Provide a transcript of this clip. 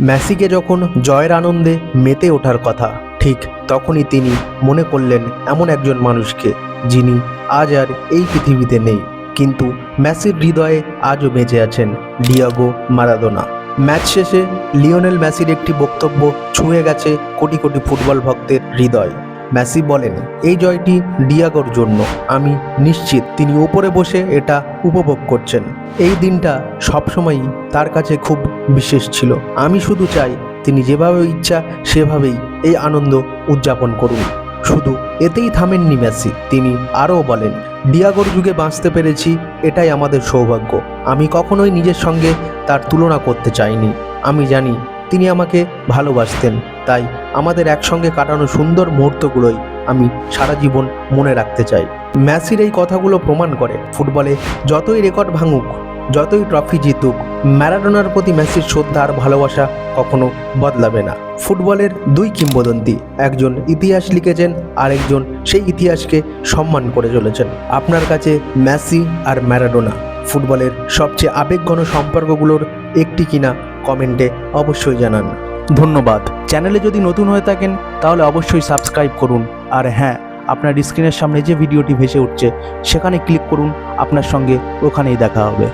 মেসিকে যখন জয়ের আনন্দে মেতে ওঠার কথা, ঠিক তখনই তিনি মনে করলেন এমন একজন মানুষকে যিনি আজ আর এই পৃথিবীতে নেই, কিন্তু মেসির হৃদয়ে আজও বেঁচে আছেন, ডিয়েগো মারাদোনা। ম্যাচ শেষে লিওনেল মেসির একটি বক্তব্য ছুঁয়ে গেছে কোটি কোটি ফুটবল ভক্তের হৃদয়। মেসি বলেন, এই জয়টি ডিয়েগোর জন্য। আমি নিশ্চিত তিনি উপরে বসে এটা উপভোগ করছেন। এই দিনটা সবসময়ই তার কাছে খুব বিশেষ ছিল। আমি শুধু চাই তিনি যেভাবে ইচ্ছা সেভাবেই এই আনন্দ উদযাপন করুন। শুধু এতেই থামেননি মেসি, তিনি আরও বলেন, ডিয়েগোর যুগে বাঁচতে পেরেছি, এটাই আমাদের সৌভাগ্য। আমি কখনোই নিজের সঙ্গে তার তুলনা করতে চাইনি। আমি জানি তিনি আমাকে ভালোবাসতেন, তাই আমাদের একসঙ্গে কাটানো সুন্দর মুহূর্তগুলোই আমি সারা জীবন মনে রাখতে চাই। মেসির এই কথাগুলো প্রমাণ করে ফুটবলে যতই রেকর্ড ভাঙুক, যতই ট্রফি জিতুক, ম্যারাডোনার প্রতি মেসির শ্রদ্ধা আর ভালোবাসা কখনো বদলাবে না। ফুটবলের দুই কিংবদন্তি, একজন ইতিহাস লিখেছেন, আরেকজন সেই ইতিহাসকে সম্মান করে চলেছেন। আপনার কাছে মেসি আর ম্যারাডোনা ফুটবলের সবচেয়ে আবেগঘন সম্পর্কগুলোর একটি কিনা কমেন্টে অবশ্যই জানান। ধন্যবাদ। চ্যানেলে যদি নতুন হয়ে থাকেন তাহলে অবশ্যই সাবস্ক্রাইব করুন। আর হ্যাঁ, আপনার স্ক্রিনের সামনে যে ভিডিওটি ভেসে উঠছে সেখানে ক্লিক করুন। আপনার সঙ্গে ওখানেই দেখা হবে।